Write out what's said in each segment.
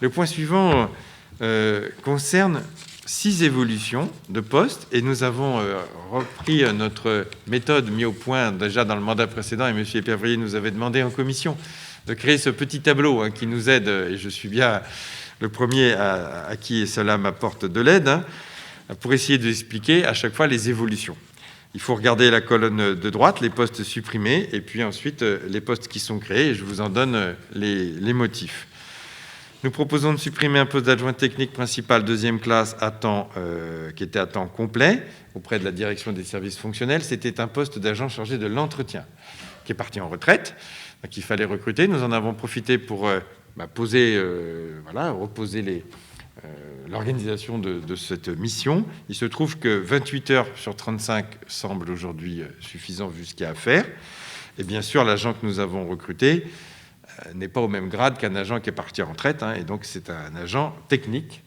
Le point suivant concerne 6 évolutions de postes, et nous avons repris notre méthode mise au point déjà dans le mandat précédent, et M. Épervier nous avait demandé en commission de créer ce petit tableau qui nous aide, et je suis bien le premier à qui cela m'apporte de l'aide, pour essayer d'expliquer à chaque fois les évolutions. Il faut regarder la colonne de droite, les postes supprimés, et puis ensuite les postes qui sont créés, et je vous en donne les motifs. Nous proposons de supprimer un poste d'adjoint technique principal deuxième classe à temps, qui était à temps complet auprès de la direction des services fonctionnels. C'était un poste d'agent chargé de l'entretien qui est parti en retraite, donc il fallait recruter. Nous en avons profité pour reposer l'organisation de cette mission. Il se trouve que 28 heures sur 35 semble aujourd'hui suffisant vu ce qu'il y a à faire. Et bien sûr, l'agent que nous avons recruté n'est pas au même grade qu'un agent qui est parti en retraite, et donc c'est un agent technique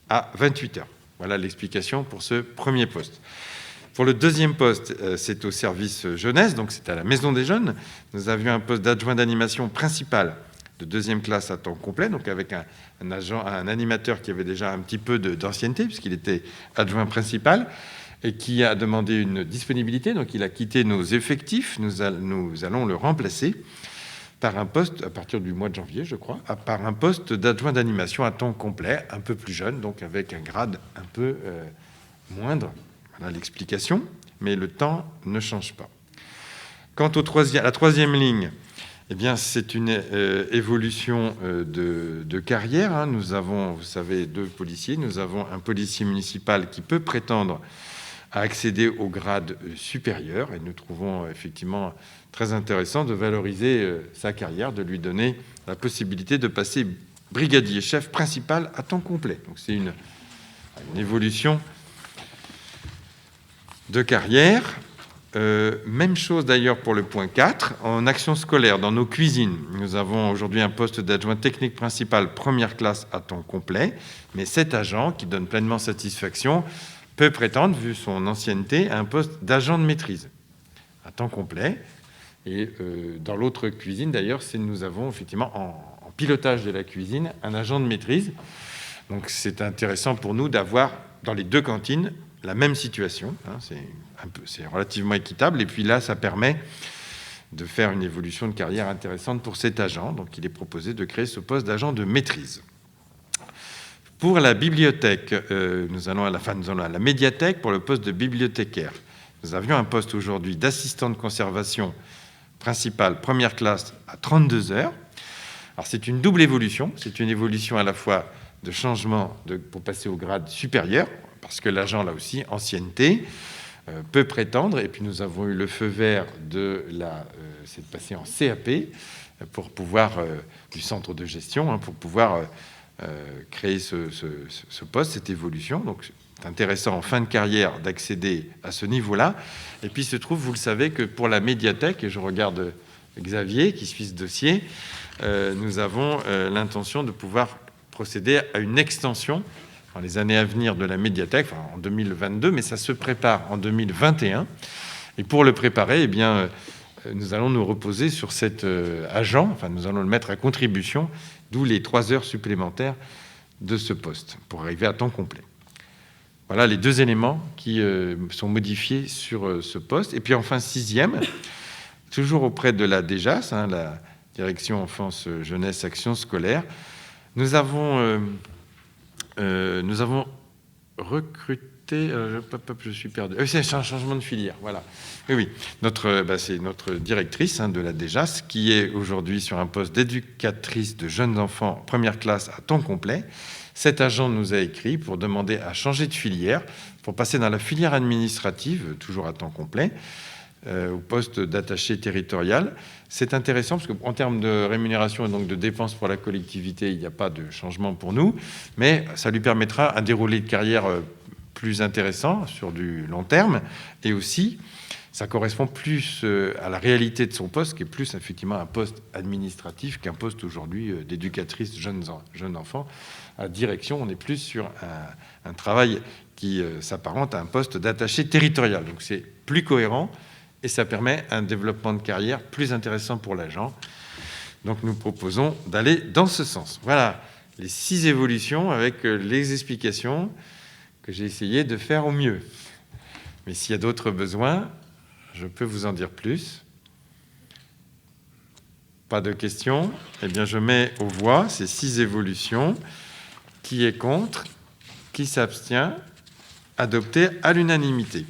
à 28 heures. Voilà l'explication pour ce premier poste. Pour le deuxième poste, c'est au service jeunesse, donc c'est à la Maison des Jeunes. Nous avions un poste d'adjoint d'animation principal de deuxième classe à temps complet, donc avec un animateur qui avait déjà un petit peu d'ancienneté, puisqu'il était adjoint principal, et qui a demandé une disponibilité, donc il a quitté nos effectifs. Nous allons le remplacer par un poste, à partir du mois de janvier, je crois, par un poste d'adjoint d'animation à temps complet, un peu plus jeune, donc avec un grade un peu moindre. Voilà l'explication, mais le temps ne change pas. Quant à la troisième ligne, eh bien, c'est une évolution de carrière. Nous avons, vous savez, 2 policiers. Nous avons un policier municipal qui peut prétendre à accéder au grade supérieur, et nous trouvons effectivement très intéressant de valoriser sa carrière, de lui donner la possibilité de passer brigadier chef principal à temps complet. Donc c'est une évolution de carrière. Même chose d'ailleurs pour le point 4, en action scolaire, dans nos cuisines. Nous avons aujourd'hui un poste d'adjoint technique principal première classe à temps complet, mais cet agent qui donne pleinement satisfaction peut prétendre, vu son ancienneté, à un poste d'agent de maîtrise à temps complet. Et dans l'autre cuisine, d'ailleurs, nous avons effectivement en pilotage de la cuisine un agent de maîtrise. Donc c'est intéressant pour nous d'avoir dans les 2 cantines la même situation. C'est relativement équitable. Et puis là, ça permet de faire une évolution de carrière intéressante pour cet agent. Donc il est proposé de créer ce poste d'agent de maîtrise. Pour la bibliothèque, nous allons à la médiathèque pour le poste de bibliothécaire. Nous avions un poste aujourd'hui d'assistant de conservation principal première classe à 32 heures. Alors c'est une double évolution. C'est une évolution à la fois de changement pour passer au grade supérieur, parce que l'agent, là aussi, ancienneté, peut prétendre. Et puis nous avons eu le feu vert c'est de passer en CAP pour pouvoir, du centre de gestion, pour pouvoir créer ce poste, cette évolution. Donc c'est intéressant en fin de carrière d'accéder à ce niveau-là. Et puis il se trouve, vous le savez, que pour la médiathèque, et je regarde Xavier qui suit ce dossier, nous avons l'intention de pouvoir procéder à une extension dans les années à venir de la médiathèque, en 2022, mais ça se prépare en 2021. Et pour le préparer, eh bien, nous allons nous reposer sur cet agent, nous allons le mettre à contribution, d'où les 3 heures supplémentaires de ce poste, pour arriver à temps complet. Voilà les 2 éléments qui sont modifiés sur ce poste. Et puis enfin, 6e, toujours auprès de la DGAS, la Direction Enfance, Jeunesse, Action Scolaire, nous avons recruté... je suis perdu. C'est un changement de filière, voilà. Oui. C'est notre directrice de la DGAS qui est aujourd'hui sur un poste d'éducatrice de jeunes enfants première classe à temps complet. Cet agent nous a écrit pour demander à changer de filière, pour passer dans la filière administrative, toujours à temps complet, au poste d'attaché territorial. C'est intéressant parce qu'en termes de rémunération et donc de dépenses pour la collectivité, il n'y a pas de changement pour nous, mais ça lui permettra un déroulé de carrière plus intéressant sur du long terme, et aussi ça correspond plus à la réalité de son poste, qui est plus effectivement un poste administratif qu'un poste aujourd'hui d'éducatrice jeunes enfants à direction. On est plus sur un travail qui s'apparente à un poste d'attaché territorial. Donc c'est plus cohérent et ça permet un développement de carrière plus intéressant pour l'agent. Donc nous proposons d'aller dans ce sens. Voilà les 6 évolutions avec les explications que j'ai essayé de faire au mieux. Mais s'il y a d'autres besoins, je peux vous en dire plus. Pas de questions? Eh bien, je mets aux voix ces 6 évolutions. Qui est contre? Qui s'abstient? Adopté à l'unanimité.